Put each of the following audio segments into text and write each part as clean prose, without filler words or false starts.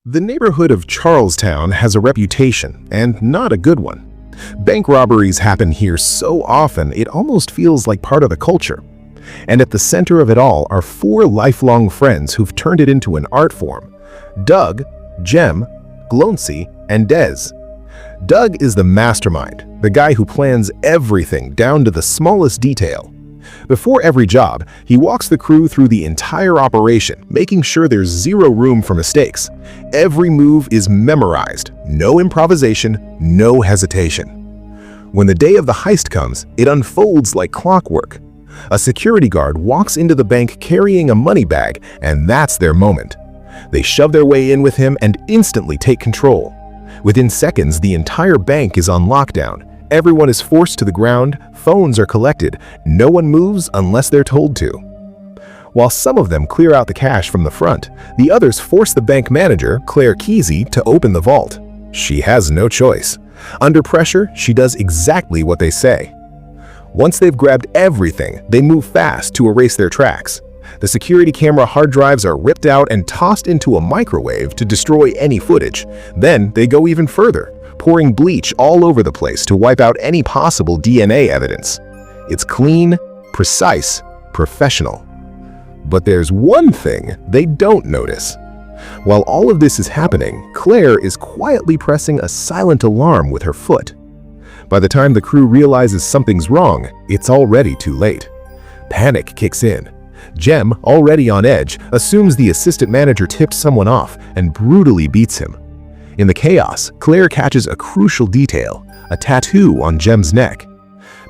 The neighborhood of Charlestown has a reputation, and not a good one. Bank robberies happen here so often it almost feels like part of the culture. And at the center of it all are four lifelong friends who've turned it into an art form: Doug, Jem, Gloncy, and Dez. Doug is the mastermind, the guy who plans everything down to the smallest detail. Before every job, he walks the crew through the entire operation, making sure there's zero room for mistakes. Every move is memorized, no improvisation, no hesitation. When the day of the heist comes, it unfolds like clockwork. A security guard walks into the bank carrying a money bag, and that's their moment. They shove their way in with him and instantly take control. Within seconds, the entire bank is on lockdown. Everyone is forced to the ground, phones are collected, no one moves unless they're told to. While some of them clear out the cash from the front, the others force the bank manager, Claire Kesey, to open the vault. She has no choice. Under pressure, she does exactly what they say. Once they've grabbed everything, they move fast to erase their tracks. The security camera hard drives are ripped out and tossed into a microwave to destroy any footage. Then they go even further, pouring bleach all over the place to wipe out any possible DNA evidence. It's clean, precise, professional. But there's one thing they don't notice. While all of this is happening, Claire is quietly pressing a silent alarm with her foot. By the time the crew realizes something's wrong, it's already too late. Panic kicks in. Jem, already on edge, assumes the assistant manager tipped someone off and brutally beats him. In the chaos, Claire catches a crucial detail: a tattoo on Jem's neck.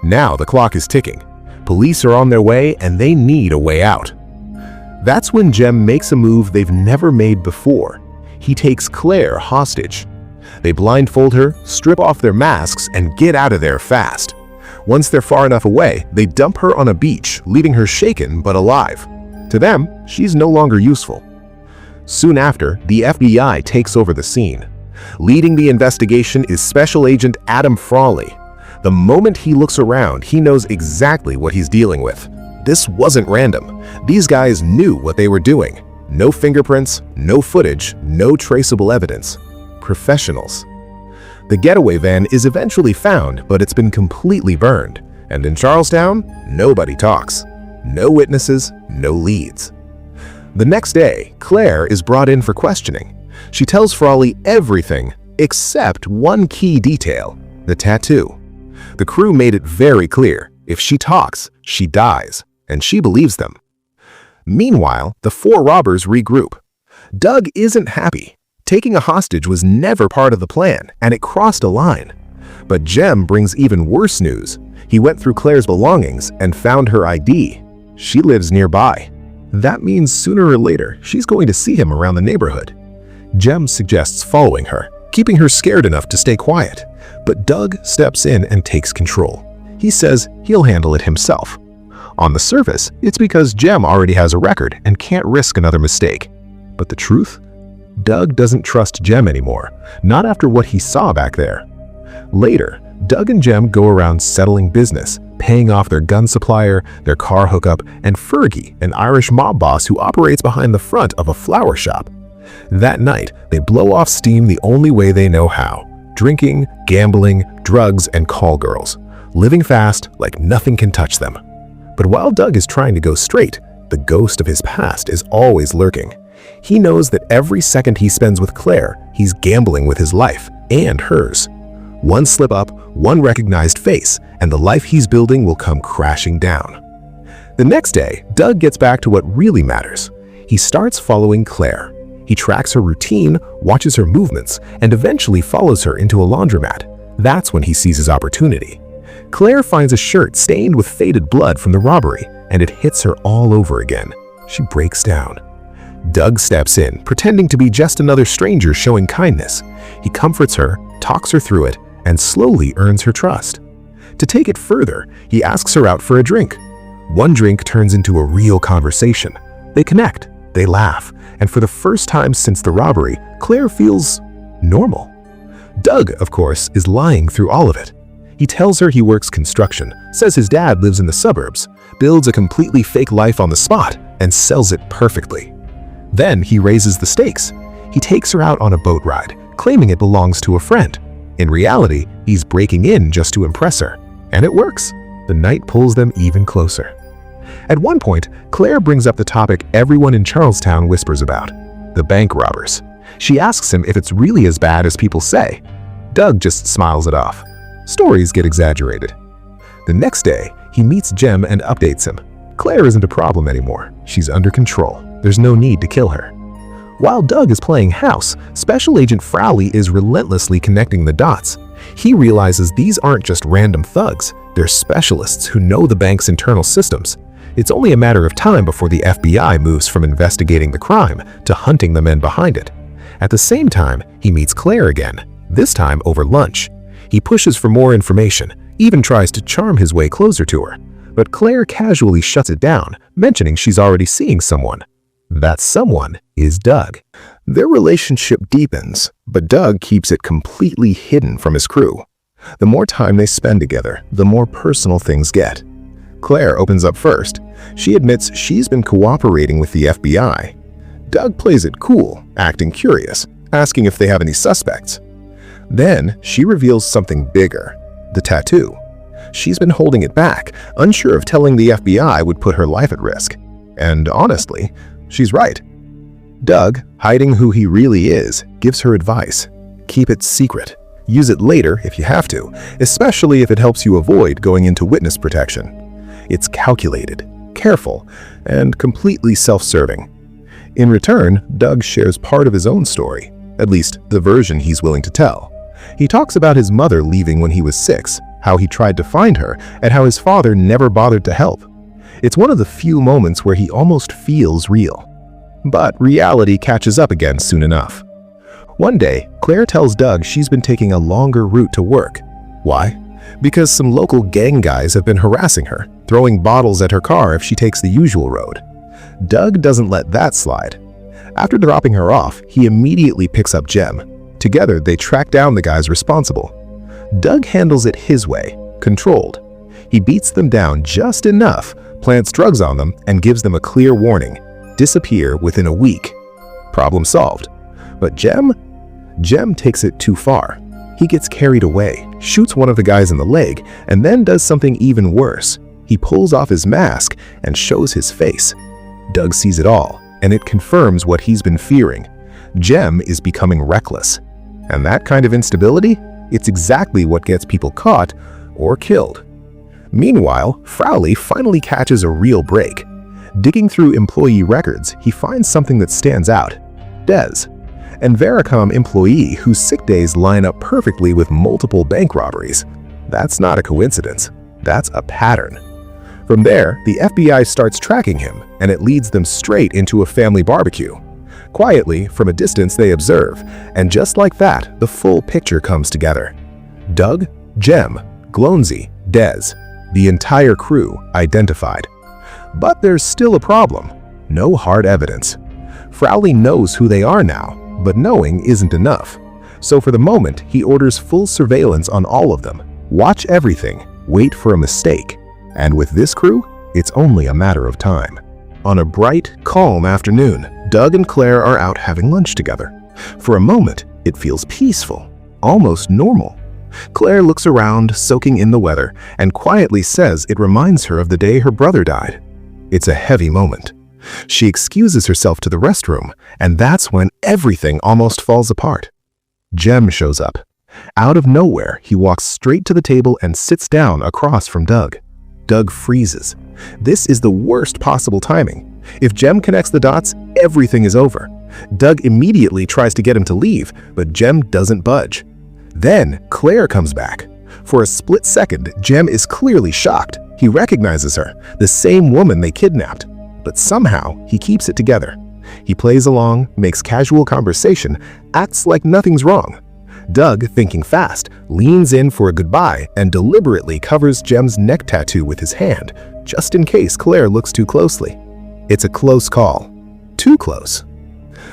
Now the clock is ticking. Police are on their way and they need a way out. That's when Jem makes a move they've never made before. He takes Claire hostage. They blindfold her, strip off their masks, and get out of there fast. Once they're far enough away, they dump her on a beach, leaving her shaken but alive. To them, she's no longer useful. Soon after, the FBI takes over the scene. Leading the investigation is Special Agent Adam Frawley. The moment he looks around, he knows exactly what he's dealing with. This wasn't random. These guys knew what they were doing. No fingerprints, no footage, no traceable evidence. Professionals. The getaway van is eventually found, but it's been completely burned. And in Charlestown, nobody talks. No witnesses, no leads. The next day, Claire is brought in for questioning. She tells Frawley everything except one key detail: the tattoo. The crew made it very clear: if she talks, she dies, and she believes them. Meanwhile, the four robbers regroup. Doug isn't happy. Taking a hostage was never part of the plan, and it crossed a line. But Jem brings even worse news. He went through Claire's belongings and found her ID. She lives nearby. That means sooner or later, she's going to see him around the neighborhood. Jem suggests following her, keeping her scared enough to stay quiet. But Doug steps in and takes control. He says he'll handle it himself. On the surface, it's because Jem already has a record and can't risk another mistake. But the truth? Doug doesn't trust Jem anymore, not after what he saw back there. Later, Doug and Jem go around settling business, paying off their gun supplier, their car hookup, and Fergie, an Irish mob boss who operates behind the front of a flower shop. That night, they blow off steam the only way they know how: drinking, gambling, drugs, and call girls, living fast like nothing can touch them. But while Doug is trying to go straight, the ghost of his past is always lurking. He knows that every second he spends with Claire, he's gambling with his life and hers. One slip up, one recognized face, and the life he's building will come crashing down. The next day, Doug gets back to what really matters. He starts following Claire. He tracks her routine, watches her movements, and eventually follows her into a laundromat. That's when he sees his opportunity. Claire finds a shirt stained with faded blood from the robbery, and it hits her all over again. She breaks down. Doug steps in, pretending to be just another stranger showing kindness. He comforts her, talks her through it, and slowly earns her trust. To take it further, he asks her out for a drink. One drink turns into a real conversation. They connect, they laugh, and for the first time since the robbery, Claire feels normal. Doug, of course, is lying through all of it. He tells her he works construction, says his dad lives in the suburbs, builds a completely fake life on the spot, and sells it perfectly. Then he raises the stakes. He takes her out on a boat ride, claiming it belongs to a friend. In reality, he's breaking in just to impress her. And it works. The night pulls them even closer. At one point, Claire brings up the topic everyone in Charlestown whispers about: the bank robbers. She asks him if it's really as bad as people say. Doug just smiles it off. Stories get exaggerated. The next day, he meets Jem and updates him. Claire isn't a problem anymore. She's under control. There's no need to kill her. While Doug is playing house, Special Agent Frowley is relentlessly connecting the dots. He realizes these aren't just random thugs. They're specialists who know the bank's internal systems. It's only a matter of time before the FBI moves from investigating the crime to hunting the men behind it. At the same time, he meets Claire again, this time over lunch. He pushes for more information, even tries to charm his way closer to her. But Claire casually shuts it down, mentioning she's already seeing someone. That someone is Doug. Their relationship deepens, but Doug keeps it completely hidden from his crew. The more time they spend together, the more personal things get. Claire opens up first. She admits she's been cooperating with the FBI. Doug plays it cool, acting curious, asking if they have any suspects. Then she reveals something bigger: the tattoo. She's been holding it back, unsure if telling the FBI would put her life at risk. And honestly, she's right. Doug, hiding who he really is, gives her advice. Keep it secret. Use it later if you have to, especially if it helps you avoid going into witness protection. It's calculated, careful, and completely self-serving. In return, Doug shares part of his own story, at least the version he's willing to tell. He talks about his mother leaving when he was 6, how he tried to find her, and how his father never bothered to help. It's one of the few moments where he almost feels real. But reality catches up again soon enough. One day, Claire tells Doug she's been taking a longer route to work. Why? Because some local gang guys have been harassing her, throwing bottles at her car if she takes the usual road. Doug doesn't let that slide. After dropping her off, he immediately picks up Jem. Together, they track down the guys responsible. Doug handles it his way, controlled. He beats them down just enough, plants drugs on them, and gives them a clear warning: disappear within a week. Problem solved. But Jem takes it too far. He gets carried away, shoots one of the guys in the leg, and then does something even worse. He pulls off his mask and shows his face. Doug sees it all, and it confirms what he's been fearing. Jem is becoming reckless. And that kind of instability? It's exactly what gets people caught or killed. Meanwhile, Frowley finally catches a real break. Digging through employee records, he finds something that stands out: Des, an Veracom employee whose sick days line up perfectly with multiple bank robberies. That's not a coincidence. That's a pattern. From there, the FBI starts tracking him, and it leads them straight into a family barbecue. Quietly, from a distance, they observe, and just like that, the full picture comes together. Doug, Jem, Glonsey, Des, the entire crew identified. But there's still a problem: no hard evidence. Frowley knows who they are now, but knowing isn't enough. So for the moment, he orders full surveillance on all of them. Watch everything, wait for a mistake. And with this crew, it's only a matter of time. On a bright, calm afternoon, Doug and Claire are out having lunch together. For a moment, it feels peaceful, almost normal. Claire looks around, soaking in the weather, and quietly says it reminds her of the day her brother died. It's a heavy moment. She excuses herself to the restroom, and that's when everything almost falls apart. Jem shows up. Out of nowhere, he walks straight to the table and sits down across from Doug. Doug freezes. This is the worst possible timing. If Jem connects the dots, everything is over. Doug immediately tries to get him to leave, but Jem doesn't budge. Then Claire comes back. For a split second, Jem is clearly shocked. He recognizes her, the same woman they kidnapped. But somehow, he keeps it together. He plays along, makes casual conversation, acts like nothing's wrong. Doug, thinking fast, leans in for a goodbye and deliberately covers Jem's neck tattoo with his hand, just in case Claire looks too closely. It's a close call. Too close.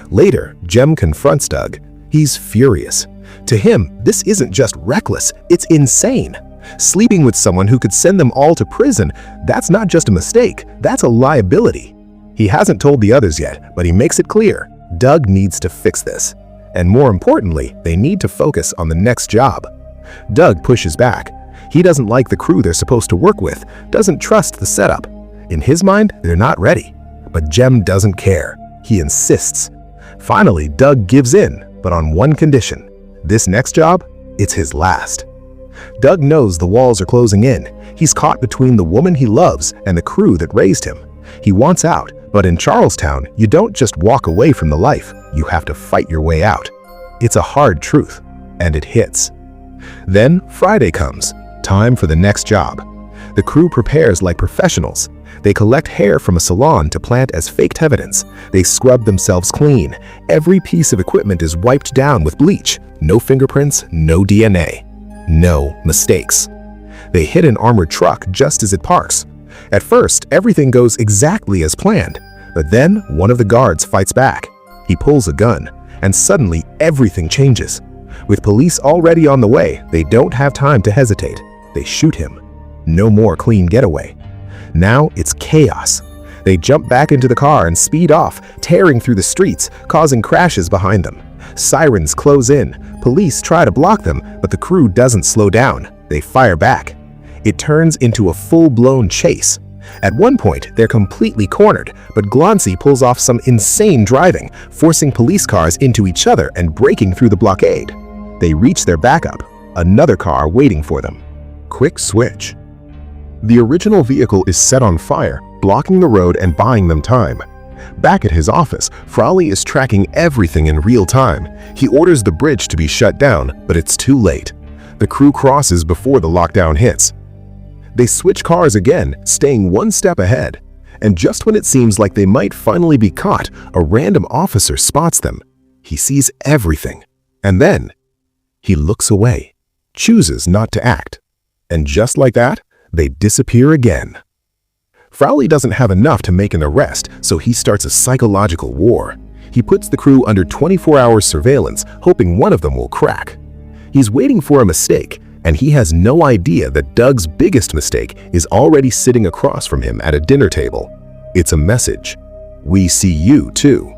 Later, Jem confronts Doug. He's furious. To him, this isn't just reckless, it's insane. Sleeping with someone who could send them all to prison, that's not just a mistake, that's a liability. He hasn't told the others yet, but he makes it clear. Doug needs to fix this. And more importantly, they need to focus on the next job. Doug pushes back. He doesn't like the crew they're supposed to work with, doesn't trust the setup. In his mind, they're not ready. But Jem doesn't care. He insists. Finally, Doug gives in, but on one condition. This next job, it's his last. Doug knows the walls are closing in. He's caught between the woman he loves and the crew that raised him. He wants out, but in Charlestown, you don't just walk away from the life. You have to fight your way out. It's a hard truth, and it hits. Then Friday comes. Time for the next job. The crew prepares like professionals. They collect hair from a salon to plant as faked evidence. They scrub themselves clean. Every piece of equipment is wiped down with bleach. No fingerprints, no DNA. No mistakes. They hit an armored truck just as it parks. At first, everything goes exactly as planned. But then, one of the guards fights back. He pulls a gun, and suddenly everything changes. With police already on the way, they don't have time to hesitate. They shoot him. No more clean getaway. Now it's chaos. They jump back into the car and speed off, tearing through the streets, causing crashes behind them. Sirens close in. Police try to block them, but the crew doesn't slow down. They fire back. It turns into a full-blown chase. At one point, they're completely cornered, but Glancy pulls off some insane driving, forcing police cars into each other and breaking through the blockade. They reach their backup, another car waiting for them. Quick switch. The original vehicle is set on fire, blocking the road and buying them time. Back at his office, Frawley is tracking everything in real time. He orders the bridge to be shut down, but it's too late. The crew crosses before the lockdown hits. They switch cars again, staying one step ahead. And just when it seems like they might finally be caught, a random officer spots them. He sees everything. And then, he looks away, chooses not to act. And just like that, they disappear again. Frawley doesn't have enough to make an arrest, so he starts a psychological war. He puts the crew under 24-hour surveillance, hoping one of them will crack. He's waiting for a mistake, and he has no idea that Doug's biggest mistake is already sitting across from him at a dinner table. It's a message. We see you too.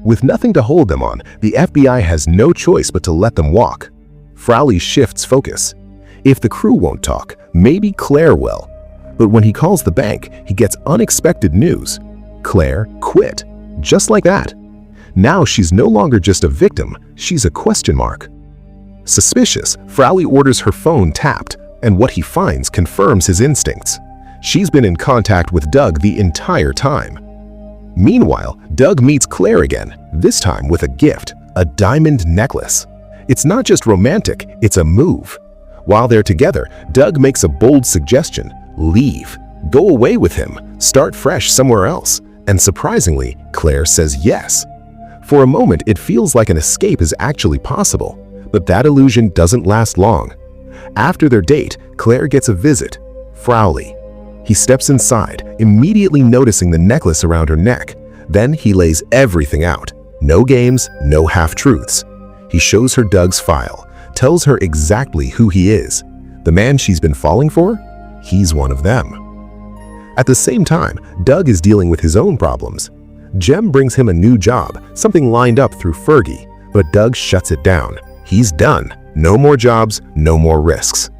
With nothing to hold them on, the FBI has no choice but to let them walk. Frawley shifts focus. If the crew won't talk, maybe Claire will. But when he calls the bank, he gets unexpected news. Claire quit. Just like that. Now she's no longer just a victim, she's a question mark. Suspicious, Frawley orders her phone tapped, and what he finds confirms his instincts. She's been in contact with Doug the entire time. Meanwhile, Doug meets Claire again, this time with a gift, a diamond necklace. It's not just romantic, it's a move. While they're together, Doug makes a bold suggestion: leave, go away with him, start fresh somewhere else. And surprisingly, Claire says yes. For a moment, it feels like an escape is actually possible, but that illusion doesn't last long. After their date, Claire gets a visit: Frawley. He steps inside, immediately noticing the necklace around her neck. Then he lays everything out. No games, no half-truths. He shows her Doug's file, tells her exactly who he is. The man she's been falling for? He's one of them. At the same time, Doug is dealing with his own problems. Jem brings him a new job, something lined up through Fergie, but Doug shuts it down. He's done. No more jobs, no more risks.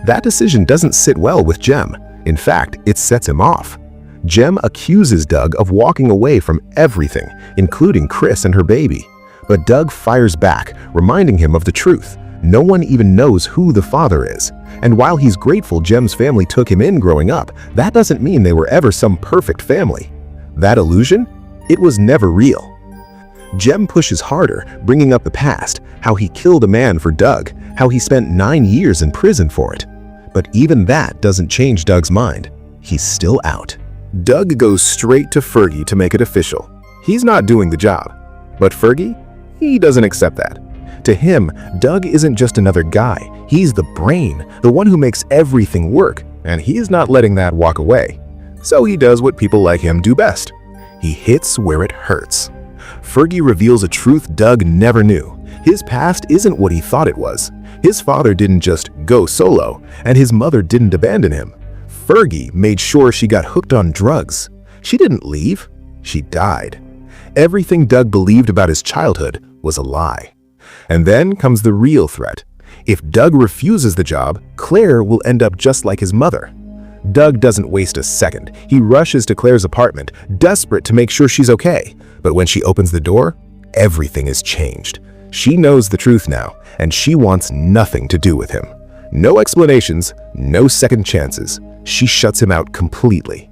That decision doesn't sit well with Jem. In fact, it sets him off. Jem accuses Doug of walking away from everything, including Chris and her baby. But Doug fires back, reminding him of the truth. No one even knows who the father is. And while he's grateful Jem's family took him in growing up, that doesn't mean they were ever some perfect family. That illusion? It was never real. Jem pushes harder, bringing up the past, how he killed a man for Doug, how he spent 9 years in prison for it. But even that doesn't change Doug's mind. He's still out. Doug goes straight to Fergie to make it official. He's not doing the job. But Fergie? He doesn't accept that. To him, Doug isn't just another guy. He's the brain, the one who makes everything work, and he's not letting that walk away. So he does what people like him do best. He hits where it hurts. Fergie reveals a truth Doug never knew. His past isn't what he thought it was. His father didn't just go solo, and his mother didn't abandon him. Fergie made sure she got hooked on drugs. She didn't leave. She died. Everything Doug believed about his childhood was a lie. And then comes the real threat. If Doug refuses the job, Claire will end up just like his mother. Doug doesn't waste a second. He rushes to Claire's apartment, desperate to make sure she's okay. But when she opens the door, everything is changed. She knows the truth now, and she wants nothing to do with him. No explanations, no second chances. She shuts him out completely.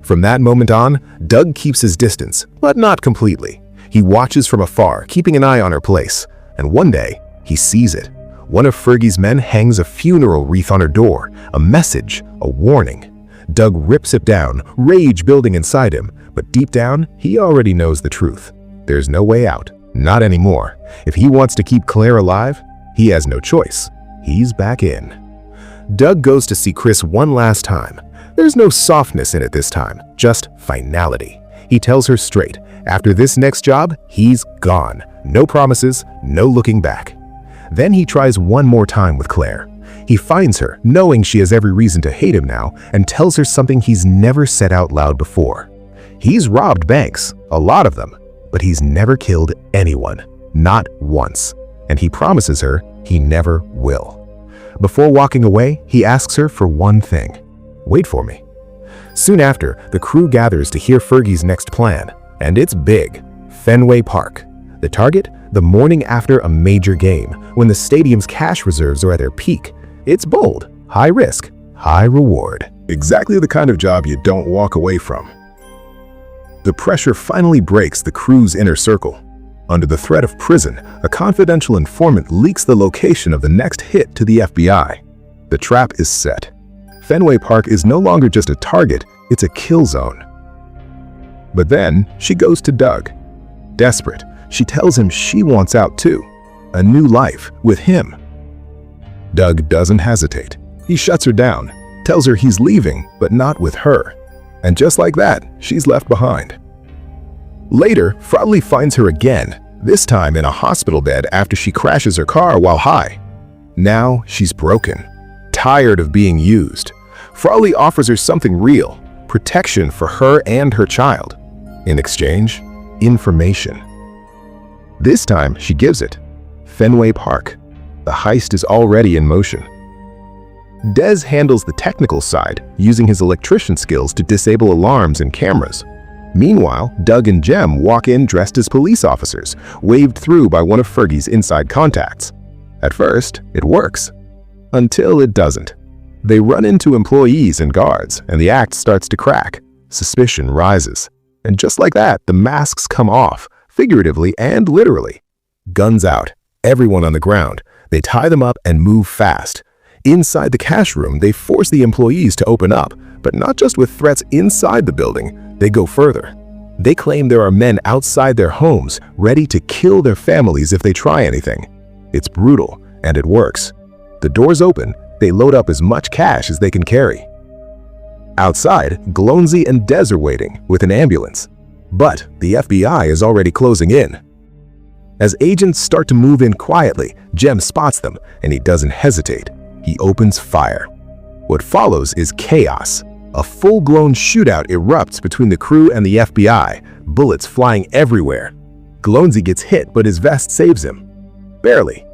From that moment on, Doug keeps his distance, but not completely. He watches from afar, keeping an eye on her place. And one day, he sees it. One of Fergie's men hangs a funeral wreath on her door, a message, a warning. Doug rips it down, rage building inside him, but deep down, he already knows the truth. There's no way out, not anymore. If he wants to keep Claire alive, he has no choice. He's back in. Doug goes to see Chris one last time. There's no softness in it this time, just finality. He tells her straight, after this next job, he's gone. No promises, no looking back. Then he tries one more time with Claire. He finds her, knowing she has every reason to hate him now, and tells her something he's never said out loud before. He's robbed banks, a lot of them, but he's never killed anyone, not once. And he promises her he never will. Before walking away, he asks her for one thing. Wait for me. Soon after, the crew gathers to hear Fergie's next plan, and it's big. Fenway Park. The target? The morning after a major game, when the stadium's cash reserves are at their peak. It's bold, high risk, high reward. Exactly the kind of job you don't walk away from. The pressure finally breaks the crew's inner circle. Under the threat of prison, a confidential informant leaks the location of the next hit to the FBI. The trap is set. Fenway Park is no longer just a target, it's a kill zone. But then, she goes to Doug. Desperate, she tells him she wants out too. A new life with him. Doug doesn't hesitate. He shuts her down, tells her he's leaving, but not with her. And just like that, she's left behind. Later, Frawley finds her again, this time in a hospital bed after she crashes her car while high. Now she's broken, tired of being used. Frawley offers her something real, protection for her and her child. In exchange, information. This time, she gives it. Fenway Park. The heist is already in motion. Dez handles the technical side, using his electrician skills to disable alarms and cameras. Meanwhile, Doug and Jem walk in dressed as police officers, waved through by one of Fergie's inside contacts. At first, it works. Until it doesn't. They run into employees and guards, and the act starts to crack. Suspicion rises. And just like that, the masks come off, figuratively and literally. Guns out, everyone on the ground. They tie them up and move fast. Inside the cash room, they force the employees to open up, but not just with threats inside the building. They go further. They claim there are men outside their homes, ready to kill their families if they try anything. It's brutal, and it works. The doors open, they load up as much cash as they can carry. Outside, Glonsey and Dez are waiting with an ambulance. But the FBI is already closing in. As agents start to move in quietly, Jem spots them, and he doesn't hesitate. He opens fire. What follows is chaos. A full-blown shootout erupts between the crew and the FBI, bullets flying everywhere. Glonsey gets hit, but his vest saves him. Barely.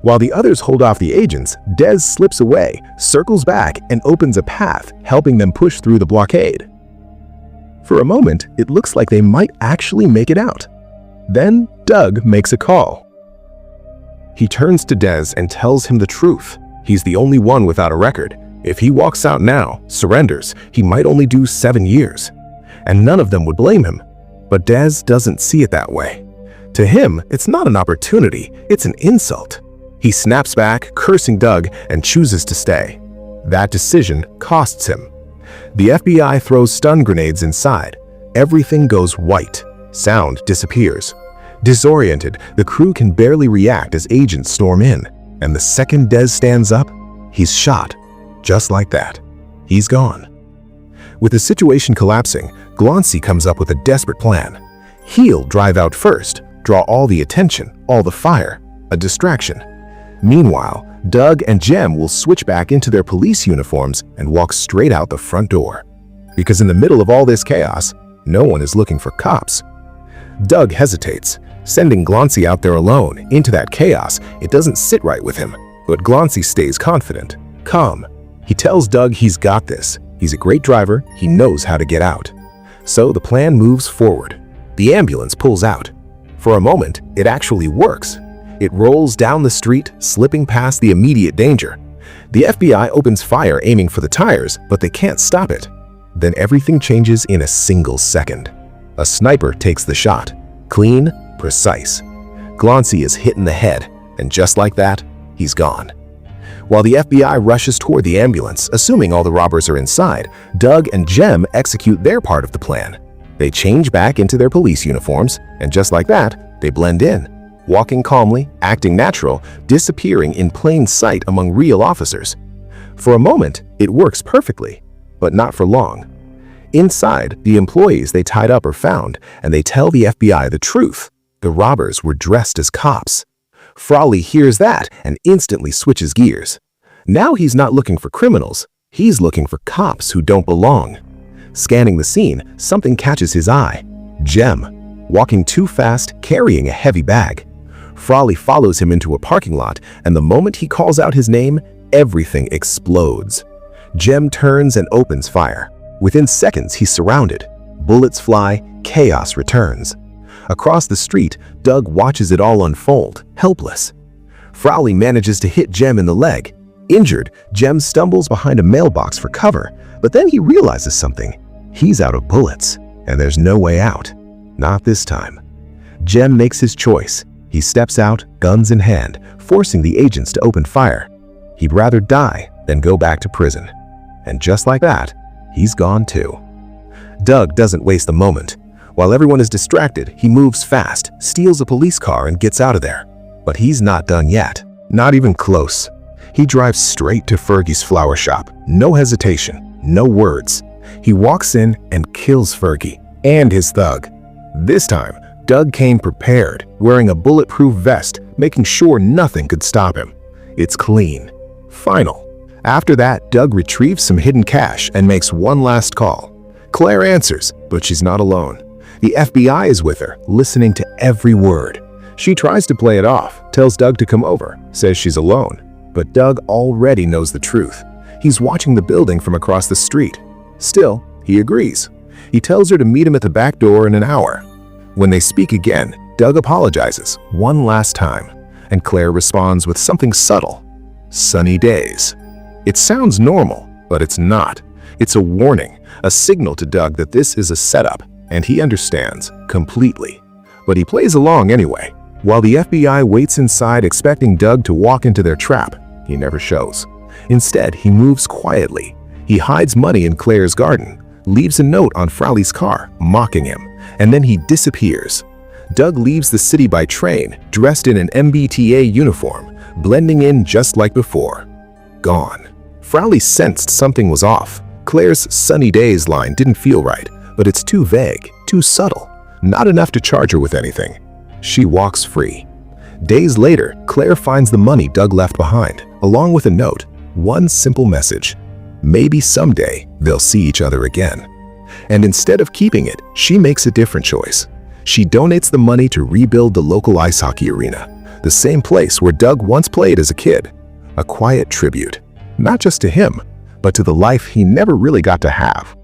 While the others hold off the agents, Dez slips away, circles back, and opens a path, helping them push through the blockade. For a moment, it looks like they might actually make it out. Then, Doug makes a call. He turns to Dez and tells him the truth. He's the only one without a record. If he walks out now, surrenders, he might only do 7 years. And none of them would blame him. But Dez doesn't see it that way. To him, it's not an opportunity, it's an insult. He snaps back, cursing Doug, and chooses to stay. That decision costs him. The FBI throws stun grenades inside. Everything goes white. Sound disappears. Disoriented, the crew can barely react as agents storm in. And the second Dez stands up, he's shot. Just like that. He's gone. With the situation collapsing, Glonsey comes up with a desperate plan. He'll drive out first, draw all the attention, all the fire, a distraction. Meanwhile, Doug and Jem will switch back into their police uniforms and walk straight out the front door. Because in the middle of all this chaos, no one is looking for cops. Doug hesitates. Sending Glancy out there alone, into that chaos, it doesn't sit right with him. But Glancy stays confident, calm. He tells Doug he's got this. He's a great driver, he knows how to get out. So the plan moves forward. The ambulance pulls out. For a moment, it actually works. It rolls down the street, slipping past the immediate danger. The FBI opens fire aiming for the tires, but they can't stop it. Then everything changes in a single second. A sniper takes the shot. Clean, precise. Glancy is hit in the head, and just like that, he's gone. While the FBI rushes toward the ambulance, assuming all the robbers are inside, Doug and Jem execute their part of the plan. They change back into their police uniforms, and just like that, they blend in, walking calmly, acting natural, disappearing in plain sight among real officers. For a moment, it works perfectly, but not for long. Inside, the employees they tied up are found, and they tell the FBI the truth. The robbers were dressed as cops. Frawley hears that and instantly switches gears. Now he's not looking for criminals, he's looking for cops who don't belong. Scanning the scene, something catches his eye. Jem, walking too fast, carrying a heavy bag. Frawley follows him into a parking lot, and the moment he calls out his name, everything explodes. Jem turns and opens fire. Within seconds, he's surrounded. Bullets fly, chaos returns. Across the street, Doug watches it all unfold, helpless. Frawley manages to hit Jem in the leg. Injured, Jem stumbles behind a mailbox for cover, but then he realizes something. He's out of bullets, and there's no way out. Not this time. Jem makes his choice. He steps out, guns in hand, forcing the agents to open fire. He'd rather die than go back to prison. And just like that, he's gone too. Doug doesn't waste a moment. While everyone is distracted, he moves fast, steals a police car, and gets out of there. But he's not done yet. Not even close. He drives straight to Fergie's flower shop. No hesitation, no words. He walks in and kills Fergie and his thug. This time, Doug came prepared, wearing a bulletproof vest, making sure nothing could stop him. It's clean. Final. After that, Doug retrieves some hidden cash and makes one last call. Claire answers, but she's not alone. The FBI is with her, listening to every word. She tries to play it off, tells Doug to come over, says she's alone. But Doug already knows the truth. He's watching the building from across the street. Still, he agrees. He tells her to meet him at the back door in an hour. When they speak again, Doug apologizes one last time, and Claire responds with something subtle. Sunny days. It sounds normal, but it's not. It's a warning, a signal to Doug that this is a setup, and he understands completely. But he plays along anyway. While the FBI waits inside expecting Doug to walk into their trap, he never shows. Instead, he moves quietly. He hides money in Claire's garden, leaves a note on Frawley's car, mocking him, and then he disappears. Doug leaves the city by train, dressed in an MBTA uniform, blending in just like before. Gone. Frawley sensed something was off. Claire's sunny days line didn't feel right, but it's too vague, too subtle, not enough to charge her with anything. She walks free. Days later, Claire finds the money Doug left behind, along with a note, one simple message. Maybe someday they'll see each other again. And instead of keeping it, she makes a different choice. She donates the money to rebuild the local ice hockey arena, the same place where Doug once played as a kid. A quiet tribute, not just to him, but to the life he never really got to have.